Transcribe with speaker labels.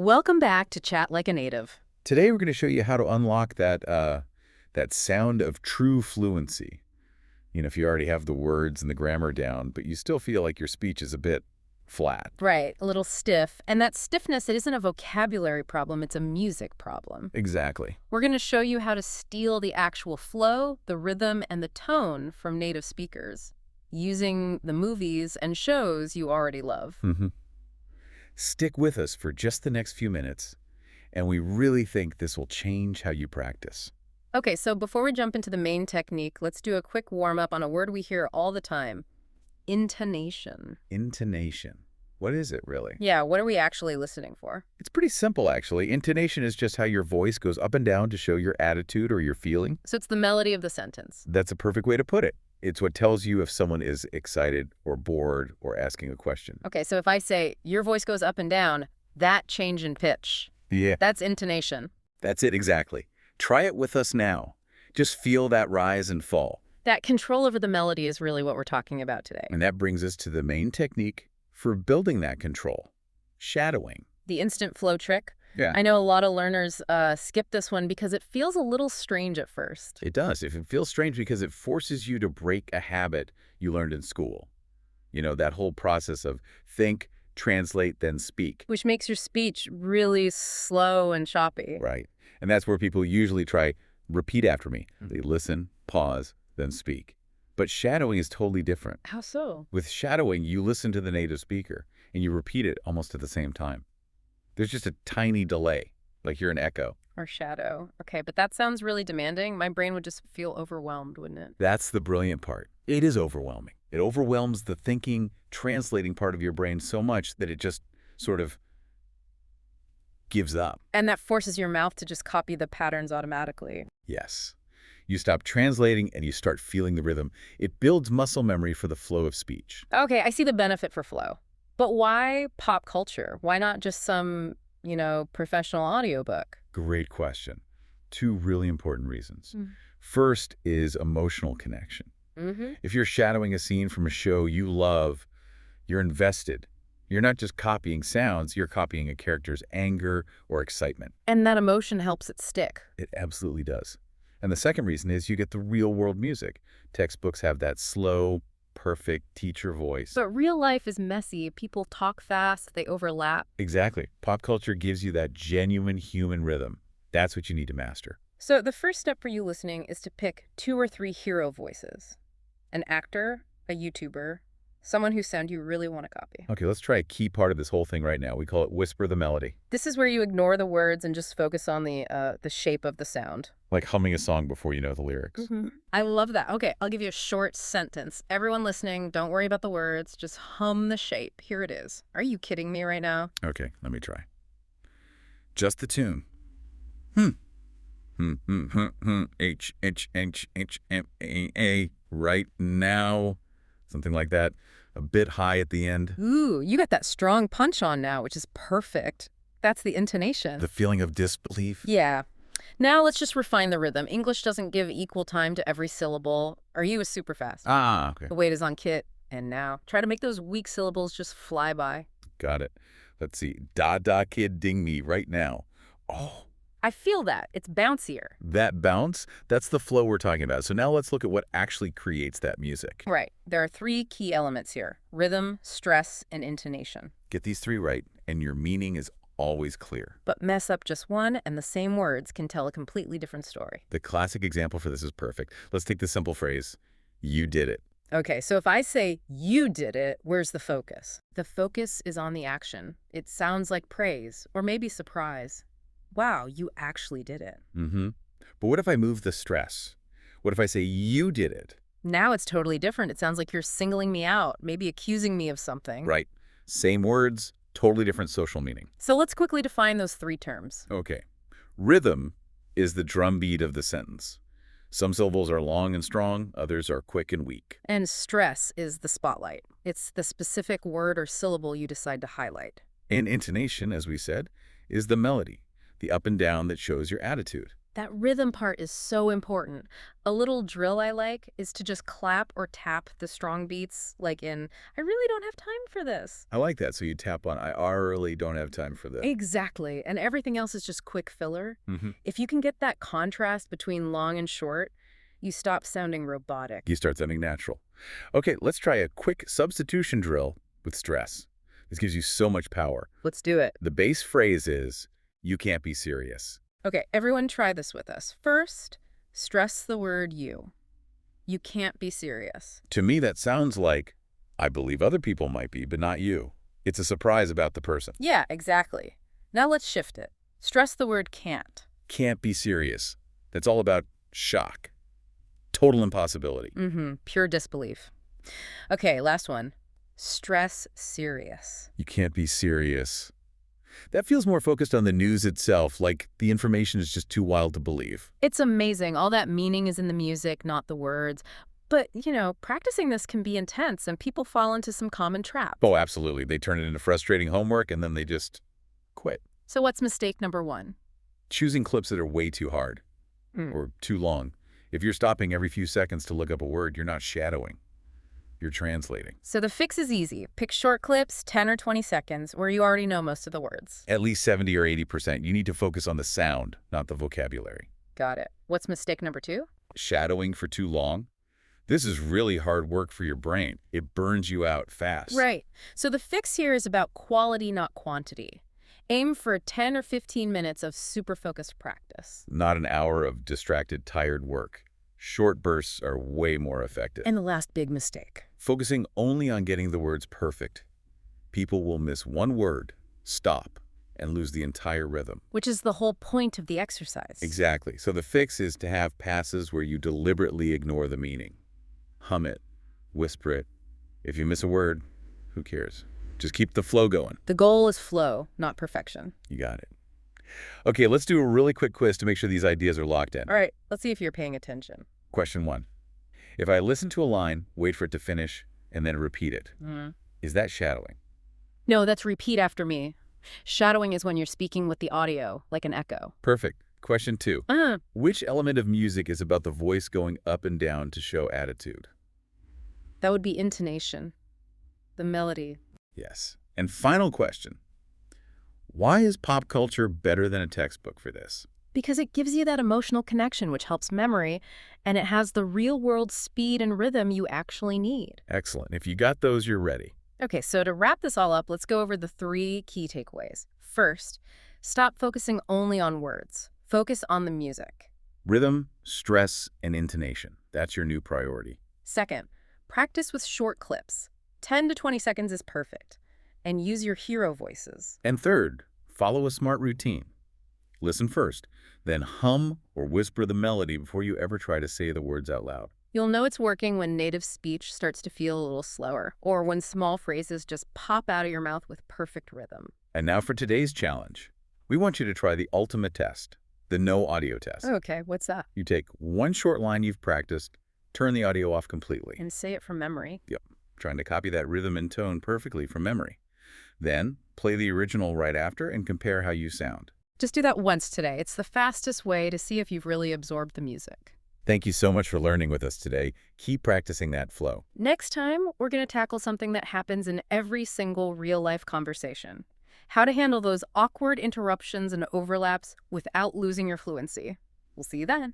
Speaker 1: Welcome back to Chat Like a Native.
Speaker 2: Today we're going to show you how to unlock that sound of true fluency. If you already have the words and the grammar down, but you still feel like your speech is a bit flat.
Speaker 1: Right, a little stiff. And that stiffness, it isn't a vocabulary problem, it's a music problem.
Speaker 2: Exactly.
Speaker 1: We're going to show you how to steal the actual flow, the rhythm, and the tone from native speakers, using the movies and shows you already love.
Speaker 2: Stick with us for just the next few minutes, and we really think this will change how you practice.
Speaker 1: Okay, so before we jump into the main technique, let's do a quick warm-up on a word we hear all the time. Intonation.
Speaker 2: Intonation. What is it, really?
Speaker 1: Yeah, what are we actually listening for?
Speaker 2: It's pretty simple, actually. Intonation is just how your voice goes up and down to show your attitude or your feeling.
Speaker 1: So it's the melody of the sentence.
Speaker 2: That's a perfect way to put it. It's what tells you if someone is excited or bored or asking a question.
Speaker 1: Okay, so if I say, your voice goes up and down, that change in pitch.
Speaker 2: Yeah.
Speaker 1: That's intonation.
Speaker 2: That's it, exactly. Try it with us now. Just feel that rise and fall.
Speaker 1: That control over the melody is really what we're talking about today.
Speaker 2: And that brings us to the main technique for building that control, shadowing.
Speaker 1: The instant flow trick.
Speaker 2: Yeah.
Speaker 1: I know a lot of learners skip this one because it feels a little strange at first.
Speaker 2: It does. If it feels strange because it forces you to break a habit you learned in school. That whole process of think, translate, then speak.
Speaker 1: Which makes your speech really slow and choppy.
Speaker 2: Right. And that's where people usually try, repeat after me. They listen, pause, then speak. But shadowing is totally different.
Speaker 1: How so?
Speaker 2: With shadowing, you listen to the native speaker, and you repeat it almost at the same time. There's just a tiny delay, like you're an echo.
Speaker 1: Or shadow. Okay, but that sounds really demanding. My brain would just feel overwhelmed, wouldn't it?
Speaker 2: That's the brilliant part. It is overwhelming. It overwhelms the thinking, translating part of your brain so much that it just sort of gives up.
Speaker 1: And that forces your mouth to just copy the patterns automatically.
Speaker 2: Yes. You stop translating and you start feeling the rhythm. It builds muscle memory for the flow of speech.
Speaker 1: Okay, I see the benefit for flow. But why pop culture? Why not just some, professional audiobook?
Speaker 2: Great question. Two really important reasons. First is emotional connection. If you're shadowing a scene from a show you love, you're invested. You're not just copying sounds, you're copying a character's anger or excitement.
Speaker 1: And that emotion helps it stick.
Speaker 2: It absolutely does. And the second reason is you get the real-world music. Textbooks have that slow, perfect teacher voice.
Speaker 1: But real life is messy. People talk fast, they overlap.
Speaker 2: Exactly. Pop culture gives you that genuine human rhythm. That's what you need to master.
Speaker 1: So the first step for you listening is to pick 2 or 3 hero voices. An actor, a YouTuber, someone whose sound you really want to copy.
Speaker 2: Okay, let's try a key part of this whole thing right now. We call it whisper the melody.
Speaker 1: This is where you ignore the words and just focus on the shape of the sound.
Speaker 2: Like humming a song before you know the lyrics.
Speaker 1: I love that. Okay, I'll give you a short sentence. Everyone listening, don't worry about the words. Just hum the shape. Here it is. Are you kidding me right now?
Speaker 2: Okay, let me try. Just the tune. H, H, H, H, M, A, right now. Something like that. A bit high at the end.
Speaker 1: Ooh, you got that strong punch on now, which is perfect. That's the intonation.
Speaker 2: The feeling of disbelief.
Speaker 1: Yeah. Now let's just refine the rhythm. English doesn't give equal time to every syllable. Our U is super fast.
Speaker 2: Ah, okay.
Speaker 1: The weight is on kit. And now, try to make those weak syllables just fly by.
Speaker 2: Got it. Let's see. Da kid ding me right now. Oh.
Speaker 1: I feel that. It's bouncier.
Speaker 2: That bounce, that's the flow we're talking about. So now let's look at what actually creates that music.
Speaker 1: Right. There are 3 key elements here: rhythm, stress, and intonation.
Speaker 2: Get these 3 right, and your meaning is always clear.
Speaker 1: But mess up just one, and the same words can tell a completely different story.
Speaker 2: The classic example for this is perfect. Let's take the simple phrase, you did it.
Speaker 1: Okay, so if I say, you did it, where's the focus? The focus is on the action. It sounds like praise, or maybe surprise. Wow, you actually did it.
Speaker 2: But what if I move the stress? What if I say, you did it?
Speaker 1: Now it's totally different. It sounds like you're singling me out, maybe accusing me of something.
Speaker 2: Right. Same words, totally different social meaning.
Speaker 1: So let's quickly define those 3 terms.
Speaker 2: Okay. Rhythm is the drum beat of the sentence. Some syllables are long and strong, others are quick and weak.
Speaker 1: And stress is the spotlight. It's the specific word or syllable you decide to highlight.
Speaker 2: And intonation, as we said, is the melody, the up and down that shows your attitude.
Speaker 1: That rhythm part is so important. A little drill I like is to just clap or tap the strong beats, like in, I really don't have time for this.
Speaker 2: I like that. So you tap on, I really don't have time for this.
Speaker 1: Exactly. And everything else is just quick filler.
Speaker 2: Hmm.
Speaker 1: If you can get that contrast between long and short, you stop sounding robotic.
Speaker 2: You start sounding natural. Okay, let's try a quick substitution drill with stress. This gives you so much power.
Speaker 1: Let's do it.
Speaker 2: The base phrase is, you can't be serious.
Speaker 1: Okay, everyone try this with us. First, stress the word you. You can't be serious.
Speaker 2: To me, that sounds like, I believe other people might be, but not you. It's a surprise about the person.
Speaker 1: Yeah, exactly. Now let's shift it. Stress the word can't.
Speaker 2: Can't be serious. That's all about shock. Total impossibility.
Speaker 1: Pure disbelief. Okay, last one. Stress serious.
Speaker 2: You can't be serious. That feels more focused on the news itself, like the information is just too wild to believe.
Speaker 1: It's amazing. All that meaning is in the music, not the words. But, practicing this can be intense and people fall into some common traps.
Speaker 2: Oh, absolutely. They turn it into frustrating homework and then they just quit.
Speaker 1: So what's mistake number one?
Speaker 2: Choosing clips that are way too hard or too long. If you're stopping every few seconds to look up a word, you're not shadowing. You're translating.
Speaker 1: So the fix is easy. Pick short clips, 10 or 20 seconds, where you already know most of the words.
Speaker 2: At least 70 or 80%. You need to focus on the sound, not the vocabulary.
Speaker 1: Got it. What's mistake number two?
Speaker 2: Shadowing for too long. This is really hard work for your brain. It burns you out fast.
Speaker 1: Right. So the fix here is about quality, not quantity. Aim for 10 or 15 minutes of super focused practice.
Speaker 2: Not an hour of distracted, tired work. Short bursts are way more effective.
Speaker 1: And the last big mistake.
Speaker 2: Focusing only on getting the words perfect. People will miss one word, stop, and lose the entire rhythm.
Speaker 1: Which is the whole point of the exercise.
Speaker 2: Exactly. So the fix is to have passes where you deliberately ignore the meaning. Hum it, whisper it. If you miss a word, who cares? Just keep the flow going.
Speaker 1: The goal is flow, not perfection.
Speaker 2: You got it. Okay, let's do a really quick quiz to make sure these ideas are locked in.
Speaker 1: All right, let's see if you're paying attention.
Speaker 2: Question 1. If I listen to a line, wait for it to finish, and then repeat it, is that shadowing?
Speaker 1: No, that's repeat after me. Shadowing is when you're speaking with the audio, like an echo.
Speaker 2: Perfect. Question 2. Which element of music is about the voice going up and down to show attitude?
Speaker 1: That would be intonation, the melody.
Speaker 2: Yes. And final question. Why is pop culture better than a textbook for this?
Speaker 1: Because it gives you that emotional connection, which helps memory, and it has the real-world speed and rhythm you actually need.
Speaker 2: Excellent. If you got those, you're ready.
Speaker 1: Okay, so to wrap this all up, let's go over the 3 key takeaways. First, stop focusing only on words. Focus on the music.
Speaker 2: Rhythm, stress, and intonation. That's your new priority.
Speaker 1: Second, practice with short clips. 10 to 20 seconds is perfect. And use your hero voices.
Speaker 2: And third, follow a smart routine. Listen first, then hum or whisper the melody before you ever try to say the words out loud.
Speaker 1: You'll know it's working when native speech starts to feel a little slower, or when small phrases just pop out of your mouth with perfect rhythm.
Speaker 2: And now for today's challenge. We want you to try the ultimate test, the no audio test.
Speaker 1: Okay, what's that?
Speaker 2: You take one short line you've practiced, turn the audio off completely.
Speaker 1: And say it from memory.
Speaker 2: Yep, trying to copy that rhythm and tone perfectly from memory. Then, play the original right after and compare how you sound.
Speaker 1: Just do that once today. It's the fastest way to see if you've really absorbed the music.
Speaker 2: Thank you so much for learning with us today. Keep practicing that flow.
Speaker 1: Next time, we're going to tackle something that happens in every single real-life conversation. How to handle those awkward interruptions and overlaps without losing your fluency. We'll see you then.